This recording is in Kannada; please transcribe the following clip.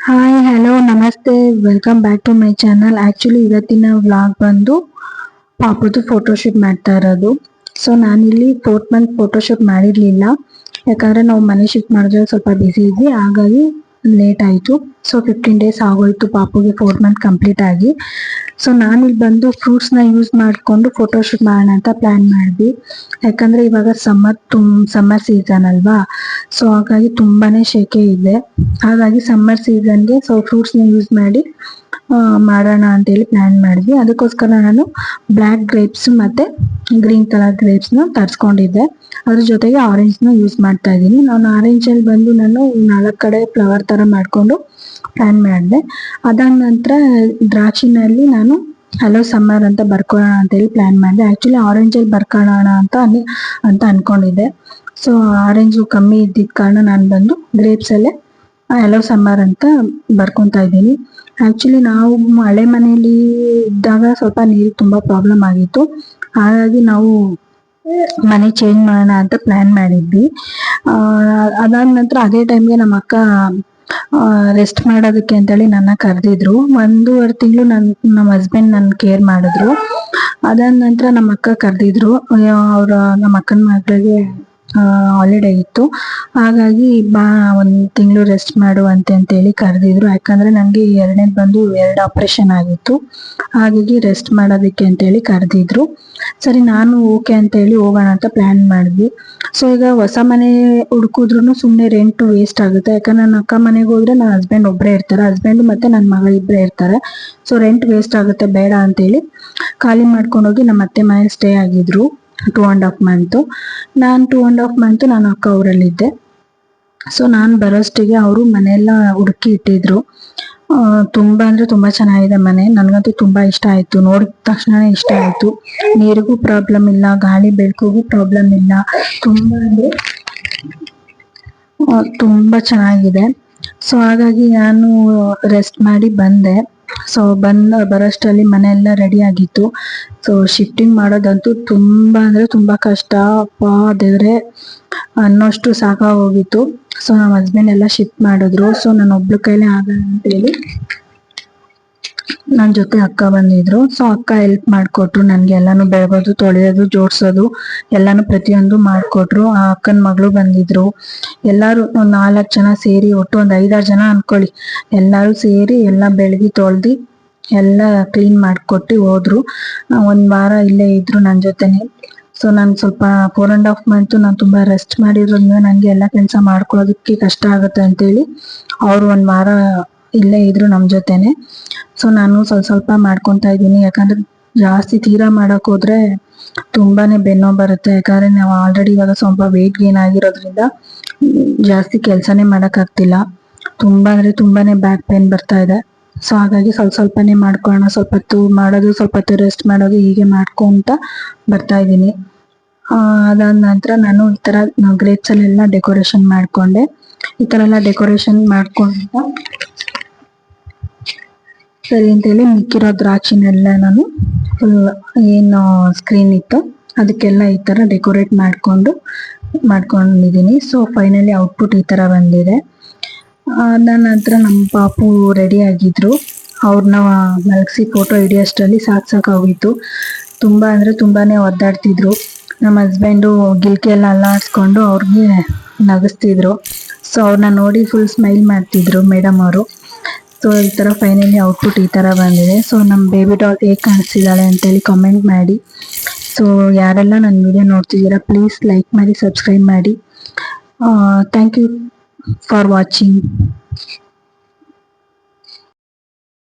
ಹಾಯ್ ಹಲೋ ನಮಸ್ತೆ welcome back to my channel. Actually ಇವತ್ತಿನ ವ್ಲಾಗ್ ಬಂದು ಪಾಪುದು ಫೋಟೋಶೂಟ್ ಮಾಡ್ತಾ ಇರೋದು. ಸೊ ನಾನಿಲ್ಲಿ 4th ಮಂತ್ ಫೋಟೋಶೂಟ್ ಮಾಡಿರಲಿಲ್ಲ, ಯಾಕಂದರೆ ನಾವು ಮನೆ ಶಿಫ್ಟ್ ಮಾಡಿದ್ರೆ ಸ್ವಲ್ಪ ಬ್ಯುಸಿ ಇದ್ವಿ, ಹಾಗಾಗಿ ಲೇಟ್ ಆಯಿತು. ಸೊ 15 ಡೇಸ್ ಆಗೋಯ್ತು ಪಾಪುಗೆ 4th ಮಂತ್ ಕಂಪ್ಲೀಟ್ ಆಗಿ. ಸೊ ನಾನಿಲ್ಲಿ ಬಂದು ಫ್ರೂಟ್ಸ್ನ ಯೂಸ್ ಮಾಡಿಕೊಂಡು ಫೋಟೋಶೂಟ್ ಮಾಡೋಣ ಅಂತ ಪ್ಲ್ಯಾನ್ ಮಾಡಿದ್ವಿ. ಯಾಕಂದರೆ ಇವಾಗ ಸಮ್ಮರ್ ಸೀಸನ್ ಅಲ್ವಾ, ಸೊ ಹಾಗಾಗಿ ತುಂಬಾ ಶೆಕೆ ಇದೆ. ಹಾಗಾಗಿ ಸಮ್ಮರ್ ಸೀಸನ್ಗೆ ಸೊ ಫ್ರೂಟ್ಸ್ನ ಯೂಸ್ ಮಾಡಿ ಮಾಡೋಣ ಅಂತೇಳಿ ಪ್ಲ್ಯಾನ್ ಮಾಡಿದ್ವಿ. ಅದಕ್ಕೋಸ್ಕರ ನಾನು ಬ್ಲ್ಯಾಕ್ ಗ್ರೇಪ್ಸ್ ಮತ್ತು ಗ್ರೀನ್ ಕಲರ್ ಗ್ರೇಪ್ಸ್ನ ತರಿಸ್ಕೊಂಡಿದ್ದೆ. ಅದ್ರ ಜೊತೆಗೆ ಆರೆಂಜ್ನ ಯೂಸ್ ಮಾಡ್ತಾ ಇದ್ದೀನಿ. ನಾನು ಆರೆಂಜಲ್ಲಿ ಬಂದು ನಾನು 4 ಕಡೆ ಫ್ಲವರ್ ಥರ ಮಾಡಿಕೊಂಡು ಪ್ಲ್ಯಾನ್ ಮಾಡಿದೆ. ಅದಾದ ನಂತರ ದ್ರಾಕ್ಷಿನಲ್ಲಿ ನಾನು ಹಲೋ ಸಮ್ಮರ್ ಅಂತ ಬರ್ಕೊಳ್ಳೋಣ ಅಂತೇಳಿ ಪ್ಲ್ಯಾನ್ ಮಾಡಿದೆ. ಆ್ಯಕ್ಚುಲಿ ಆರೆಂಜಲ್ಲಿ ಬರ್ಕೊಳ್ಳೋಣ ಅಂತ ಅಂದ್ಕೊಂಡಿದ್ದೆ. ಸೊ ಆರೆಂಜು ಕಮ್ಮಿ ಇದ್ದಿದ್ದ ಕಾರಣ ನಾನು ಬಂದು ಗ್ರೇಪ್ಸಲ್ಲೇ ಹಲೋ ಸಮ್ಮರ್ ಅಂತ ಬರ್ಕೊತಾ ಇದ್ದೀನಿ. ಆ್ಯಕ್ಚುಲಿ ನಾವು ಹಳೆ ಮನೆಯಲ್ಲಿ ಇದ್ದಾಗ ಸ್ವಲ್ಪ ನೀರು ತುಂಬ ಪ್ರಾಬ್ಲಮ್ ಆಗಿತ್ತು, ಹಾಗಾಗಿ ನಾವು ಮನೆ ಚೇಂಜ್ ಮಾಡೋಣ ಅಂತ ಪ್ಲ್ಯಾನ್ ಮಾಡಿದ್ವಿ. ಅದಾದ ನಂತರ ಅದೇ ಟೈಮ್ಗೆ ನಮ್ಮ ಅಕ್ಕ ರೆಸ್ಟ್ ಮಾಡೋದಕ್ಕೆ ಅಂತೇಳಿ ನನ್ನ ಕರೆದಿದ್ರು. 1.5 ತಿಂಗಳು ನಮ್ಮ ಹಸ್ಬೆಂಡ್ ನನ್ನ ಕೇರ್ ಮಾಡಿದ್ರು. ಅದಾದ ನಂತರ ನಮ್ಮ ಅಕ್ಕ ಕರೆದಿದ್ರು. ನಮ್ಮ ಅಕ್ಕನ ಮಗಳಿಗೆ ಹಾಲಿಡೇ ಇತ್ತು, ಹಾಗಾಗಿ ಬಾ 1 ತಿಂಗಳು ರೆಸ್ಟ್ ಮಾಡುವಂತೆ ಅಂತೇಳಿ ಕರೆದಿದ್ರು. ಯಾಕಂದರೆ ನನಗೆ 2ನೇದು ಬಂದು 2 ಆಪ್ರೇಷನ್ ಆಗಿತ್ತು, ಹಾಗಾಗಿ ರೆಸ್ಟ್ ಮಾಡೋದಕ್ಕೆ ಅಂತೇಳಿ ಕರೆದಿದ್ರು. ಸರಿ, ನಾನು ಓಕೆ ಅಂತೇಳಿ ಹೋಗೋಣ ಅಂತ ಪ್ಲ್ಯಾನ್ ಮಾಡಿದ್ವಿ. ಸೊ ಈಗ ಹೊಸ ಮನೆ ಹುಡುಕಿದ್ರು ಸುಮ್ಮನೆ ರೆಂಟು ವೇಸ್ಟ್ ಆಗುತ್ತೆ. ಯಾಕಂದ್ರೆ ನನ್ನ ಅಕ್ಕ ಮನೆಗೆ ಹೋದ್ರೆ ನನ್ನ ಹಸ್ಬೆಂಡ್ ಒಬ್ಬರೇ ಇರ್ತಾರೆ, ಹಸ್ಬೆಂಡು ಮತ್ತು ನನ್ನ ಮಗ ಇಬ್ಬರೇ ಇರ್ತಾರೆ. ಸೊ ರೆಂಟ್ ವೇಸ್ಟ್ ಆಗುತ್ತೆ, ಬೇಡ ಅಂತೇಳಿ ಖಾಲಿ ಮಾಡ್ಕೊಂಡೋಗಿ ನಮ್ಮ ಅತ್ತೆ ಮನೇಲಿ ಸ್ಟೇ ಆಗಿದ್ರು 2.5 ಮಂತು. ನಾನು 2.5 ಮಂತು ನಾನು ಅಕ್ಕ ಅವರಲ್ಲಿದ್ದೆ. ಸೊ ನಾನು ಬರೋಷ್ಟಿಗೆ ಅವರು ಮನೆಯೆಲ್ಲ ಹುಡುಕಿ ಇಟ್ಟಿದ್ರು. ತುಂಬ ಅಂದರೆ ತುಂಬ ಚೆನ್ನಾಗಿದೆ ಮನೆ, ನನಗಂತೂ ತುಂಬ ಇಷ್ಟ ಆಯಿತು. ನೋಡಿದ ತಕ್ಷಣವೇ ಇಷ್ಟ ಆಯಿತು. ನೀರಿಗೂ ಪ್ರಾಬ್ಲಮ್ ಇಲ್ಲ, ಗಾಳಿ ಬೆಳಕಿಗೂ ಪ್ರಾಬ್ಲಮ್ ಇಲ್ಲ, ತುಂಬ ಅಂದರೆ ತುಂಬ ಚೆನ್ನಾಗಿದೆ. ಸೊ ಹಾಗಾಗಿ ನಾನು ರೆಸ್ಟ್ ಮಾಡಿ ಬಂದೆ. ಸೊ ಬರೋಷ್ಟರಲ್ಲಿ ಮನೆಯೆಲ್ಲ ರೆಡಿ ಆಗಿತ್ತು. ಸೊ ಶಿಫ್ಟಿಂಗ್ ಮಾಡೋದಂತೂ ತುಂಬ ಅಂದರೆ ತುಂಬ ಕಷ್ಟ, ಅಪ್ಪ ದೇವ್ರೆ ಅನ್ನೋಷ್ಟು ಸಾಕಾಗೋಗಿತ್ತು. ಸೊ ನಮ್ಮ ಹಸ್ಬೆಂಡ್ ಎಲ್ಲ ಶಿಫ್ಟ್ ಮಾಡಿದ್ರು. ಸೊ ನಾನು ಒಬ್ಳ ಕೈಲೇ ಆಗಲ್ಲ ಅಂತೇಳಿ ನನ್ನ ಜೊತೆ ಅಕ್ಕ ಬಂದಿದ್ರು. ಸೊ ಅಕ್ಕ ಹೆಲ್ಪ್ ಮಾಡಿಕೊಟ್ರು ನನಗೆ, ಎಲ್ಲಾನು ಬೆಳಗೋದು, ತೊಳೆಯೋದು, ಜೋಡಿಸೋದು ಎಲ್ಲಾನು ಪ್ರತಿಯೊಂದು ಮಾಡಿಕೊಟ್ರು. ಆ ಅಕ್ಕನ ಮಗಳು ಬಂದಿದ್ರು. ಎಲ್ಲರೂ 4 ಜನ ಸೇರಿ, ಒಟ್ಟು ಒಂದು 5-6 ಜನ ಅನ್ಕೊಳ್ಳಿ, ಎಲ್ಲರೂ ಸೇರಿ ಎಲ್ಲ ಬೆಳಗಿ ತೊಳ್ದು ಎಲ್ಲ ಕ್ಲೀನ್ ಮಾಡಿಕೊಟ್ಟು ಹೋದ್ರು. 1 ವಾರ ಇಲ್ಲೇ ಇದ್ರು ನನ್ನ ಜೊತೆನೆ. ಸೊ ನಾನು ಸ್ವಲ್ಪ 4.5 ಮಂತು ನಾನು ತುಂಬ ರೆಸ್ಟ್ ಮಾಡಿರೋದ್ರಿಂದ ನನಗೆ ಎಲ್ಲ ಕೆಲಸ ಮಾಡ್ಕೊಳ್ಳೋದಕ್ಕೆ ಕಷ್ಟ ಆಗುತ್ತೆ ಅಂತೇಳಿ ಅವರು 1 ವಾರ ಇಲ್ಲೇ ಇದ್ರು ನಮ್ಮ ಜೊತೆನೆ. ಸೊ ನಾನು ಸ್ವಲ್ಪ ಮಾಡ್ಕೊತಾ ಇದ್ದೀನಿ. ಯಾಕಂದ್ರೆ ಜಾಸ್ತಿ ತೀರಾ ಮಾಡಕ್ ಹೋದ್ರೆ ತುಂಬಾನೇ ಬೆನ್ನೋ ಬರುತ್ತೆ. ಯಾಕಂದ್ರೆ ನಾವು ಆಲ್ರೆಡಿ ಇವಾಗ ಸ್ವಲ್ಪ ವೆಯ್ಟ್ ಗೇನ್ ಆಗಿರೋದ್ರಿಂದ ಜಾಸ್ತಿ ಕೆಲಸನೇ ಮಾಡೋಕ್ಕಾಗ್ತಿಲ್ಲ. ತುಂಬ ಅಂದರೆ ತುಂಬಾನೇ ಬ್ಯಾಕ್ ಪೇನ್ ಬರ್ತಾ ಇದೆ. ಸೊ ಹಾಗಾಗಿ ಸ್ವಲ್ಪನೇ ಮಾಡ್ಕೊಳ್ಳೋಣ, ಸ್ವಲ್ಪ ಹೊತ್ತು ಮಾಡೋದು, ಸ್ವಲ್ಪ ಹೊತ್ತು ರೆಸ್ಟ್ ಮಾಡೋದು, ಹೀಗೆ ಮಾಡ್ಕೊಂತ ಬರ್ತಾ ಇದ್ದೀನಿ. ಅದಾದ ನಂತರ ನಾನು ಈ ಥರ ಗ್ರೇಪ್ಸಲ್ಲೆಲ್ಲ ಡೆಕೋರೇಷನ್ ಮಾಡಿಕೊಂಡೆ. ಈ ಥರ ಎಲ್ಲ ಡೆಕೋರೇಷನ್ ಮಾಡ್ಕೊಂತ ಸರಿ ಅಂತೇಳಿ ಮಿಕ್ಕಿರೋ ದ್ರಾಕ್ಷಿನೆಲ್ಲ ನಾನು ಫುಲ್ ಏನು ಸ್ಕ್ರೀನ್ ಇತ್ತು ಅದಕ್ಕೆಲ್ಲ ಈ ಥರ ಡೆಕೋರೇಟ್ ಮಾಡ್ಕೊಂಡಿದ್ದೀನಿ. ಸೊ ಫೈನಲಿ ಔಟ್ಪುಟ್ ಈ ಥರ ಬಂದಿದೆ. ಅದಾದ ನಂತರ ನಮ್ಮ ಪಾಪು ರೆಡಿ ಆಗಿದ್ರು. ಅವ್ರನ್ನ ಮಲಗಿಸಿ ಫೋಟೋ ಹಿಡಿಯೋಷ್ಟರಲ್ಲಿ ಸಾಕಾಗೋಗಿತ್ತು. ತುಂಬ ಅಂದರೆ ತುಂಬಾ ಒದ್ದಾಡ್ತಿದ್ರು. ನಮ್ಮ ಹಸ್ಬೆಂಡು ಗಿಲ್ಕೆಲ್ಲ ಅಲ್ಲಾಡಿಸ್ಕೊಂಡು ಅವ್ರಿಗೆ ನಗಿಸ್ತಿದ್ರು. ಸೊ ಅವ್ರನ್ನ ನೋಡಿ ಫುಲ್ ಸ್ಮೈಲ್ ಮಾಡ್ತಿದ್ರು ಮೇಡಮ್ ಅವರು. ಸೊ ಈ ಥರ ಫೈನಲಿ ಔಟ್ಪುಟ್ ಈ ಥರ ಬಂದಿದೆ. ಸೊ ನಮ್ಮ ಬೇಬಿ ಡಾಲ್ ಹೇಗೆ ಕಾಣಿಸ್ತಿದ್ದಾಳೆ ಅಂತೇಳಿ ಕಮೆಂಟ್ ಮಾಡಿ. ಸೊ ಯಾರೆಲ್ಲ ನನ್ನ ವಿಡಿಯೋ ನೋಡ್ತಿದ್ದೀರಾ ಪ್ಲೀಸ್ ಲೈಕ್ ಮಾಡಿ, ಸಬ್ಸ್ಕ್ರೈಬ್ ಮಾಡಿ. Thank you for watching.